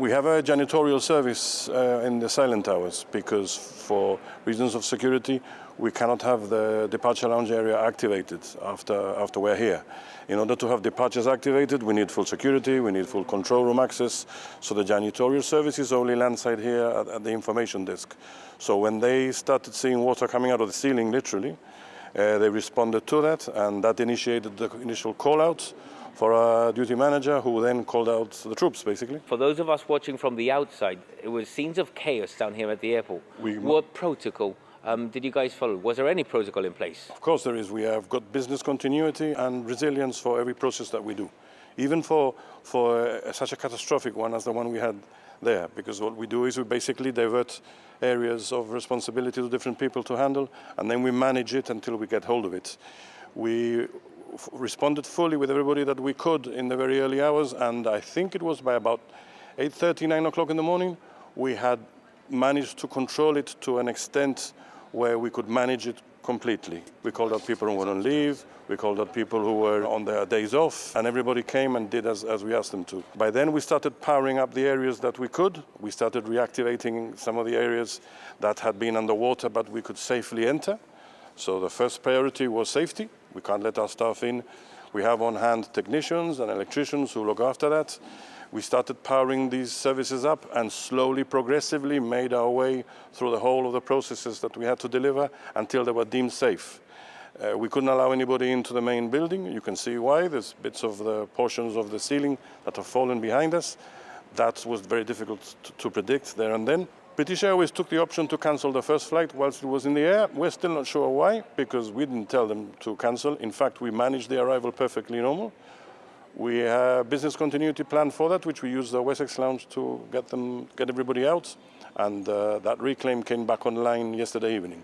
We have a janitorial service in the silent hours because for reasons of security, we cannot have the departure lounge area activated after we're here. In order to have departures activated, we need full security, we need full control room access. So the janitorial service is only landside here at the information desk. So when they started seeing water coming out of the ceiling, literally, they responded to that, and that initiated the initial call-out for our duty manager, who then called out the troops, basically. For those of us watching from the outside, it was scenes of chaos down here at the airport. What protocol did you guys follow? Was there any protocol in place? Of course there is. We have got business continuity and resilience for every process that we do, even for such a catastrophic one as the one we had there, because what we do is we basically divert areas of responsibility to different people to handle, and then we manage it until we get hold of it. We responded fully with everybody that we could in the very early hours, and I think it was by about 8:30, 9 o'clock in the morning, we had managed to control it to an extent where we could manage it completely. We called out people who were on leave, we called out people who were on their days off, and everybody came and did as we asked them to. By then we started powering up the areas that we could. We started reactivating some of the areas that had been underwater but we could safely enter. So the first priority was safety. We can't let our staff in. We have on hand technicians and electricians who look after that. We started powering these services up and slowly, progressively made our way through the whole of the processes that we had to deliver until they were deemed safe. We couldn't allow anybody into the main building. You can see why. There's bits of the portions of the ceiling that have fallen behind us. That was very difficult to predict there and then. British Airways took the option to cancel the first flight whilst it was in the air. We're still not sure why, because we didn't tell them to cancel. In fact, we managed the arrival perfectly normal. We have business continuity plan for that, which we used the Wessex Lounge to get everybody out, and that reclaim came back online yesterday evening.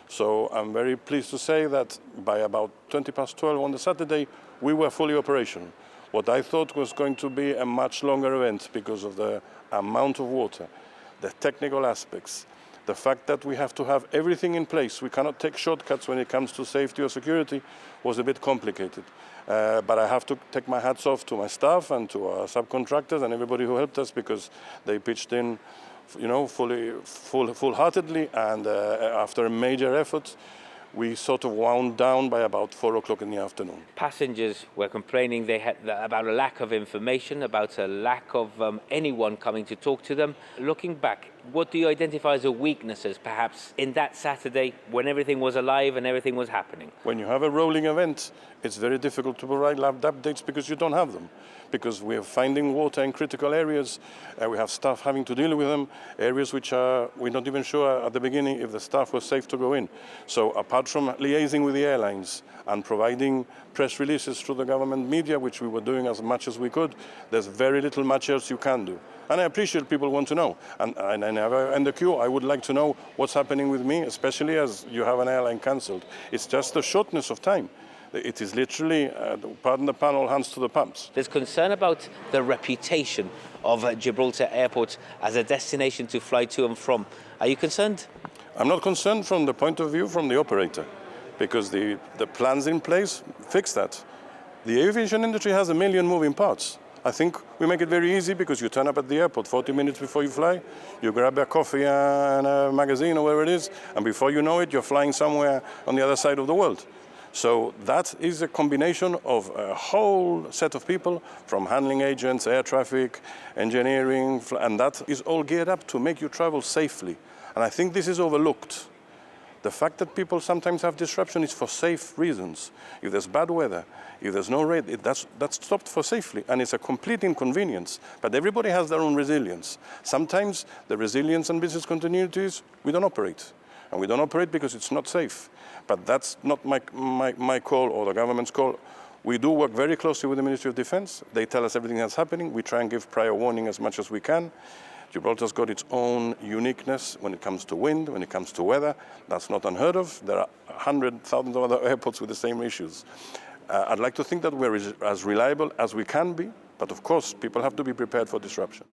So I'm very pleased to say that by about 12 on the Saturday, we were fully operational. What I thought was going to be a much longer event because of the amount of water, the technical aspects, the fact that we have to have everything in place, we cannot take shortcuts when it comes to safety or security, was a bit complicated. But I have to take my hats off to my staff and to our subcontractors and everybody who helped us, because they pitched in, full-heartedly, and after a major effort, we sort of wound down by about 4 o'clock in the afternoon. Passengers were complaining about a lack of information, about a lack of anyone coming to talk to them. Looking back, what do you identify as the weaknesses, perhaps, in that Saturday when everything was alive and everything was happening? When you have a rolling event, it's very difficult to provide lab updates because you don't have them. Because we are finding water in critical areas, we have staff having to deal with them, areas which we're not even sure at the beginning if the staff was safe to go in. So apart from liaising with the airlines and providing press releases through the government media, which we were doing as much as we could, there's very little much else you can do. And I appreciate people want to know. And in the queue, I would like to know what's happening with me, especially as you have an airline cancelled. It's just the shortness of time. It is literally, pardon the pun, all hands to the pumps. There's concern about the reputation of Gibraltar Airport as a destination to fly to and from. Are you concerned? I'm not concerned from the point of view from the operator, because the plans in place fix that. The aviation industry has a million moving parts. I think we make it very easy because you turn up at the airport 40 minutes before you fly, you grab a coffee and a magazine or whatever it is, and before you know it, you're flying somewhere on the other side of the world. So that is a combination of a whole set of people, from handling agents, air traffic, engineering, and that is all geared up to make you travel safely. And I think this is overlooked. The fact that people sometimes have disruption is for safe reasons. If there's bad weather, if there's no rain, that's stopped for safely, and it's a complete inconvenience. But everybody has their own resilience. Sometimes the resilience and business continuities, we don't operate. And we don't operate because it's not safe. But that's not my call or the government's call. We do work very closely with the Ministry of Defence. They tell us everything that's happening. We try and give prior warning as much as we can. Gibraltar's got its own uniqueness when it comes to wind, when it comes to weather. That's not unheard of. There are 100,000 of other airports with the same issues. I'd like to think that we're as reliable as we can be, but of course, people have to be prepared for disruption.